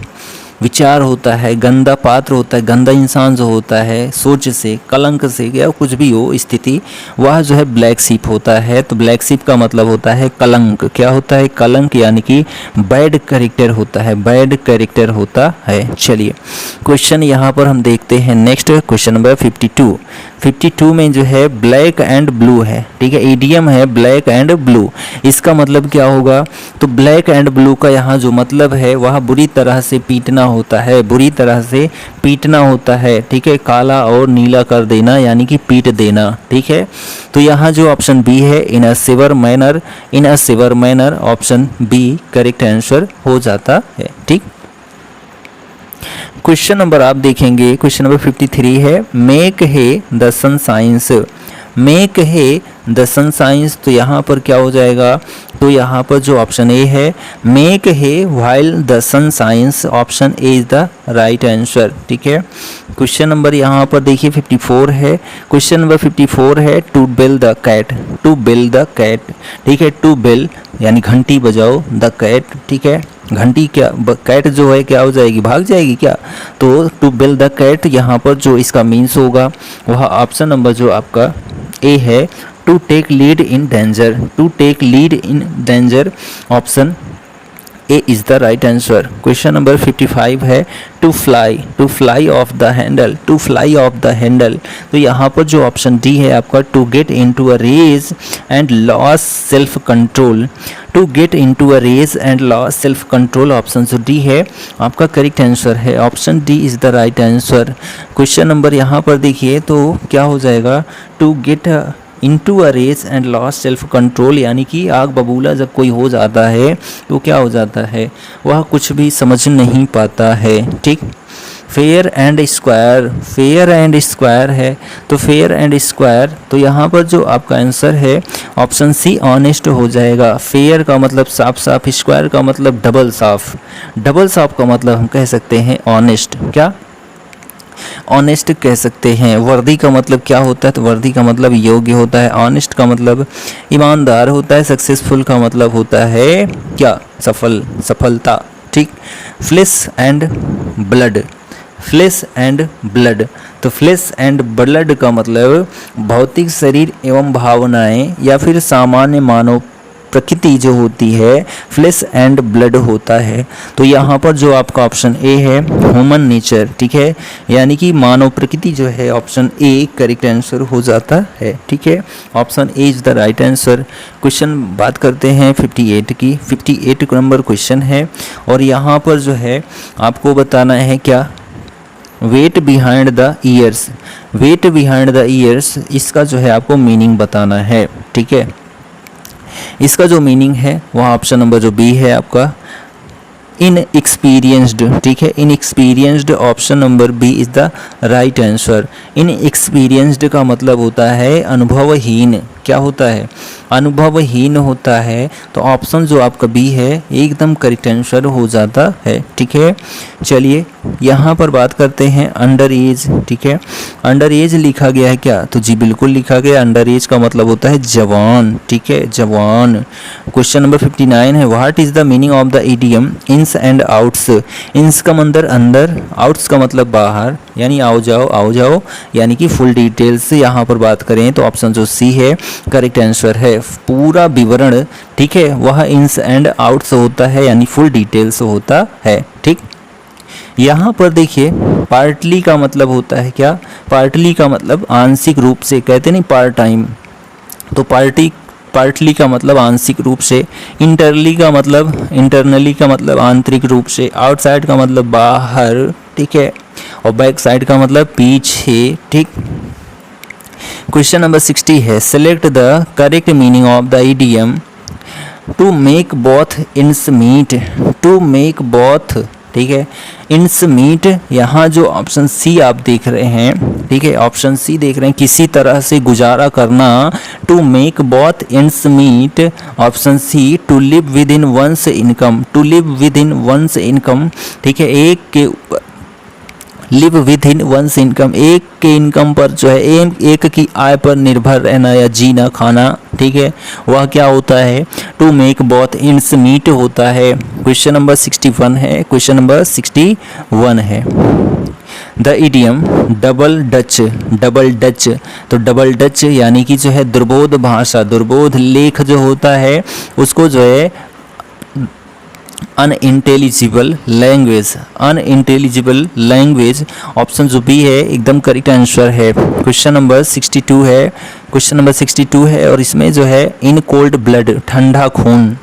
विचार होता है, गंदा पात्र होता है, गंदा इंसान जो होता है, सोच से, कलंक से या कुछ भी हो स्थिति, वह जो है ब्लैक सीप होता है। तो ब्लैक सीप का मतलब होता है कलंक। क्या होता है? कलंक, यानी कि बैड कैरेक्टर होता है, बैड कैरेक्टर होता है। चलिए क्वेश्चन यहाँ पर हम देखते हैं नेक्स्ट, क्वेश्चन नंबर 52। 52 में जो है ब्लैक एंड ब्लू है। ठीक है, ईडियम है ब्लैक एंड ब्लू। इसका मतलब क्या होगा? तो ब्लैक एंड ब्लू का यहाँ जो मतलब है वह बुरी तरह से पीटना होता है, बुरी तरह से पीटना होता है। ठीक है, काला और नीला कर देना, यानी कि पीट देना। ठीक है, तो यहाँ जो ऑप्शन बी है in a severe manner, in a severe manner, option B correct answer हो जाता है। ठीक, क्वेश्चन नंबर आप देखेंगे, क्वेश्चन नंबर 53 है मेक है द सन साइंस। मेक है द सन साइंस, तो यहाँ पर क्या हो जाएगा? तो यहाँ पर जो ऑप्शन ए है make hay while the sun shines, option A is the right answer. ठीक है, क्वेश्चन नंबर यहाँ पर देखिए 54 है। क्वेश्चन नंबर 54 है to bell the cat. To bell the cat, ठीक है, टू बिल यानी घंटी बजाओ, द कैट, ठीक है, घंटी क्या, कैट जो है क्या हो जाएगी? भाग जाएगी क्या? तो टू बिल द कैट यहाँ पर जो इसका मीन्स होगा वह ऑप्शन नंबर जो आपका ए है to take lead in danger. To take lead in danger, option A is the right answer. Question number 55 है to fly off the handle. To fly off the handle, तो यहाँ पर जो option D है आपका to get into a rage and lose self control. To get into a rage and lose self control, option जो D है आपका correct answer है। Option D is the right answer. Question number यहाँ पर देखिए तो क्या हो जाएगा? To get into a rage and lose self control, यानी कि आग बबूला जब कोई हो जाता है तो क्या हो जाता है? वह कुछ भी समझ नहीं पाता है। ठीक, fair and square, fair and square है, तो फेयर एंड स्क्वायर, तो यहाँ पर जो आपका आंसर है ऑप्शन सी ऑनेस्ट हो जाएगा। फेयर का मतलब साफ साफ, स्क्वायर का मतलब डबल साफ, डबल साफ का मतलब हम कह सकते हैं ऑनेस्ट। क्या? ऑनेस्ट कह सकते हैं। वर्दी का मतलब क्या होता है? तो वर्दी का मतलब योग्य होता है। ऑनेस्ट का मतलब ईमानदार होता है। सक्सेसफुल का मतलब होता है क्या? सफल, सफलता। ठीक, flesh and blood, flesh and blood, तो फ्लेश एंड ब्लड का मतलब भौतिक शरीर एवं भावनाएं या फिर सामान्य मानव प्रकृति जो होती है, फ्लेश एंड ब्लड होता है। तो यहाँ पर जो आपका ऑप्शन ए है ह्यूमन नेचर, ठीक है, यानी कि मानव प्रकृति जो है, ऑप्शन ए करेक्ट आंसर हो जाता है। ठीक है, option A is the right answer. Question बात करते हैं 58 की। 58 नंबर क्वेश्चन है और यहाँ पर जो है आपको बताना है क्या? Wet behind the ears, wet behind the ears, इसका जो है आपको मीनिंग बताना है। ठीक है, इसका जो मीनिंग है वह ऑप्शन नंबर जो बी है आपका इनएक्सपीरियंस्ड। ठीक है, inexperienced option number B is the right answer. Inexperienced का मतलब होता है अनुभवहीन। क्या होता है? अनुभवहीन होता है। तो ऑप्शन जो आपका बी है एकदम करेक्ट आंसर हो जाता है। ठीक है, चलिए यहाँ पर बात करते हैं अंडर एज। ठीक है, अंडर एज लिखा गया है क्या? तो जी बिल्कुल लिखा गया। अंडर एज का मतलब होता है जवान। ठीक है, जवान। क्वेश्चन नंबर 59 है, what is the meaning of the idiom ins and outs? Ins का मतलब अंदर, आउट्स का मतलब बाहर, यानी आओ जाओ, यानी कि फुल डिटेल्स से यहाँ पर बात करें तो ऑप्शन जो सी है करेक्ट आंसर है। पूरा विवरण, ठीक है, वह इन्स एंड आउट्स होता है, यानी फुल डिटेल्स होता है। ठीक, यहाँ पर देखिए पार्टली का मतलब होता है क्या? पार्टली का मतलब आंशिक रूप से, कहते नहीं पार्ट टाइम, तो पार्टली का मतलब आंशिक रूप से, इंटरनली का मतलब आंतरिक रूप से, आउटसाइड का मतलब बाहर, ठीक है, और बैक साइड का मतलब पीछे। ठीक, क्वेश्चन नंबर 60 है, select the correct meaning of the idiom to make both ends meet. To make both, ठीक है, इन्स मीट, यहाँ जो ऑप्शन सी आप देख रहे हैं, ठीक है, ऑप्शन सी देख रहे हैं, किसी तरह से गुजारा करना। To make both ends meet, option C, to live within one's income. To live within one's income, ठीक है, एक के ऊपर, live within one's income, एक के इनकम पर जो है, एक की आय पर निर्भर रहना या जीना खाना, ठीक है, वह क्या होता है? To make both ends meet होता है। क्वेश्चन नंबर 61 है, क्वेश्चन नंबर 61 है, the idiom double Dutch. Double Dutch, तो डबल डच यानी कि जो है दुर्बोध भाषा, दुर्बोध लेख जो होता है उसको जो है unintelligible language, unintelligible language, option जो बी है एकदम करेक्ट आंसर है। क्वेश्चन नंबर 62 है, क्वेश्चन नंबर 62 है, और इसमें जो है इन कोल्ड ब्लड, ठंडा खून,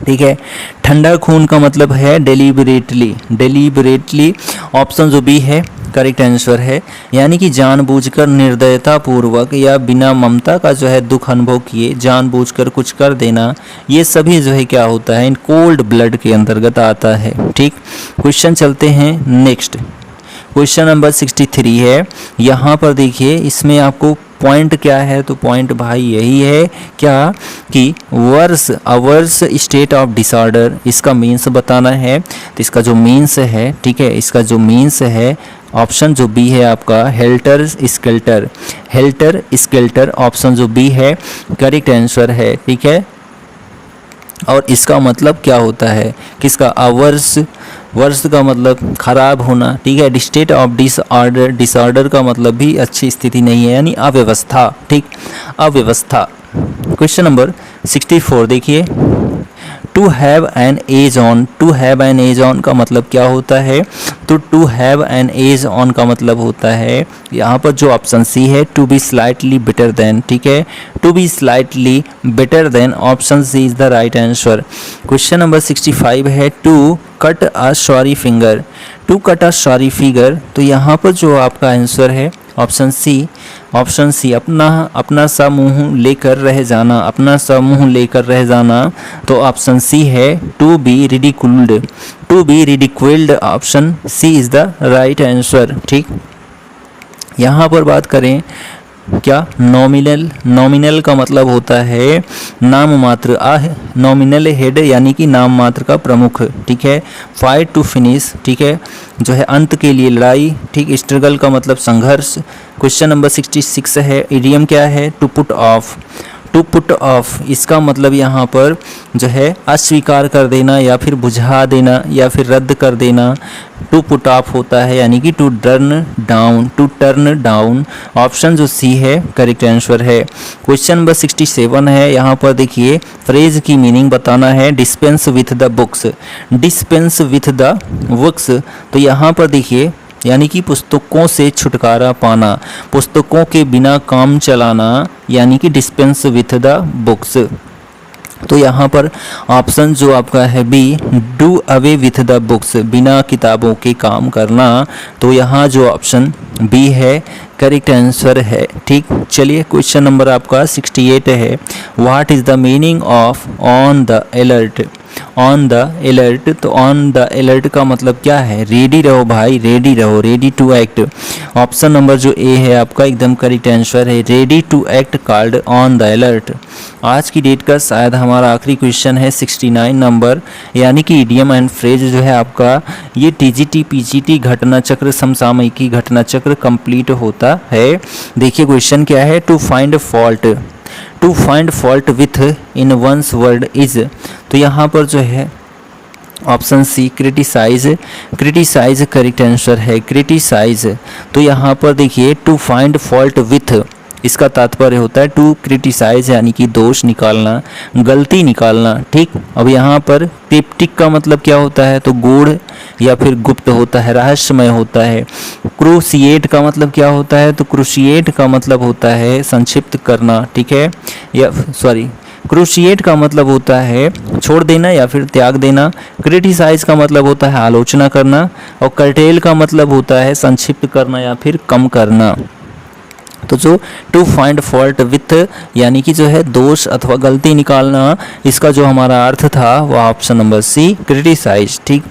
ठीक है, ठंडा खून का मतलब है डेलिबरेटली। डेलिबरेटली ऑप्शन जो बी है करेक्ट आंसर है, यानी कि जानबूझकर, निर्दयता पूर्वक या बिना ममता का जो है दुख अनुभव किए जानबूझकर कुछ कर देना, ये सभी जो है क्या होता है? इन कोल्ड ब्लड के अंतर्गत आता है। ठीक, क्वेश्चन चलते हैं नेक्स्ट। क्वेश्चन नंबर 63 है, यहाँ पर देखिए इसमें आपको पॉइंट क्या है? तो पॉइंट भाई यही है क्या कि worse, a worse state of disorder, इसका मीन्स बताना है। तो इसका जो मीन्स है, ठीक है, इसका जो मीन्स है ऑप्शन जो बी है आपका helter skeletal. Helter skeletal option जो बी है करेक्ट आंसर है। ठीक है, और इसका मतलब क्या होता है? किसका? अवर्स, वर्ष का मतलब खराब होना, ठीक है, स्टेट ऑफ डिसऑर्डर, डिसऑर्डर का मतलब भी अच्छी स्थिति नहीं है, यानी अव्यवस्था। ठीक, अव्यवस्था। क्वेश्चन नंबर 64 देखिए, to have an edge on. To have an edge on का मतलब क्या होता है? तो to have an edge on का मतलब होता है, यहाँ पर जो ऑप्शन सी है, to be slightly better than. ठीक है, to be slightly better than, option C is the right answer. Question number 65 है, to cut a sorry figure. To cut a sorry figure, तो यहाँ पर जो आपका आंसर है ऑप्शन सी, ऑप्शन सी, अपना सा मुंह लेकर रह जाना, अपना सा मुंह लेकर रह जाना, तो ऑप्शन सी है to be ridiculed. To be ridiculed, option C is the right answer. ठीक, यहाँ पर बात करें क्या? नॉमिनल। नॉमिनल का मतलब होता है नाम मात्र, नॉमिनल हेड यानी कि नाम मात्र का प्रमुख। ठीक है, फाइट टू फिनिश, ठीक है, जो है अंत के लिए लड़ाई। ठीक, स्ट्रगल का मतलब संघर्ष। क्वेश्चन नंबर 66 है, इडियम क्या है? To put off. To put off, इसका मतलब यहाँ पर जो है अस्वीकार कर देना या फिर बुझा देना या फिर रद्द कर देना, टू पुट ऑफ होता है, यानी कि to turn down. To turn down, option जो सी है करेक्ट आंसर है। क्वेश्चन नंबर 67 है, यहाँ पर देखिए फ्रेज की मीनिंग बताना है, dispense with the books. Dispense with the books, तो यहाँ पर देखिए यानी कि पुस्तकों से छुटकारा पाना, पुस्तकों के बिना काम चलाना, यानी कि डिस्पेंस विथ द बुक्स। तो यहाँ पर ऑप्शन जो आपका है B, do away with the books, बिना किताबों के काम करना। तो यहाँ जो ऑप्शन बी है करेक्ट आंसर है। ठीक, चलिए क्वेश्चन नंबर आपका 68 है, what is the meaning of on the alert. On the alert, तो ऑन द अलर्ट का मतलब क्या है? रेडी रहो भाई, रेडी रहो, ready to act. Option number जो ए है आपका एकदम करेक्ट आंसर है, ready to act called on the alert. आज की डेट का शायद हमारा आखिरी क्वेश्चन है 69 नंबर, यानी कि इडियम एंड फ्रेज जो है आपका ये टीजीटी पीजीटी घटना चक्र समसामयिकी घटना चक्र कंप्लीट होता है। देखिए क्वेश्चन क्या है, to find fault, to find fault with in one's word is. तो यहाँ पर जो है option C criticise, criticise correct answer है, क्रिटिसाइज। तो यहाँ पर देखिए टू फाइंड फॉल्ट विथ, इसका तात्पर्य होता है टू क्रिटिसाइज यानी कि दोष निकालना, गलती निकालना। ठीक, अब यहाँ पर क्रिप्टिक का मतलब क्या होता है? तो गूढ़ या फिर गुप्त होता है, रहस्यमय होता है। क्रूशिएट का मतलब क्या होता है? तो क्रूशिएट का मतलब होता है संक्षिप्त करना। ठीक है, या सॉरी क्रूशिएट का मतलब होता है छोड़ देना या फिर त्याग देना। क्रिटिसाइज का मतलब होता है आलोचना करना, और कर्टेल का मतलब होता है संक्षिप्त करना या फिर कम करना। तो जो टू फाइंड फॉल्ट विथ यानी कि जो है दोष अथवा गलती निकालना, इसका जो हमारा अर्थ था वो ऑप्शन नंबर सी क्रिटिसाइज। ठीक,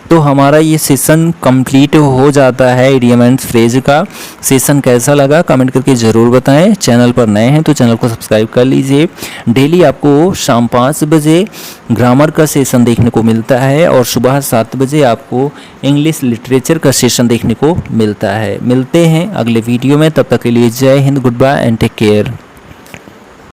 तो हमारा ये सेशन कंप्लीट हो जाता है इडियम एंड फ्रेज का। सेशन कैसा लगा कमेंट करके ज़रूर बताएं। चैनल पर नए हैं तो चैनल को सब्सक्राइब कर लीजिए। डेली आपको शाम 5 बजे ग्रामर का सेशन देखने को मिलता है और सुबह 7 बजे आपको इंग्लिश लिटरेचर का सेशन देखने को मिलता है। मिलते हैं अगले वीडियो में, तब तक के लिए जय हिंद, goodbye and take care.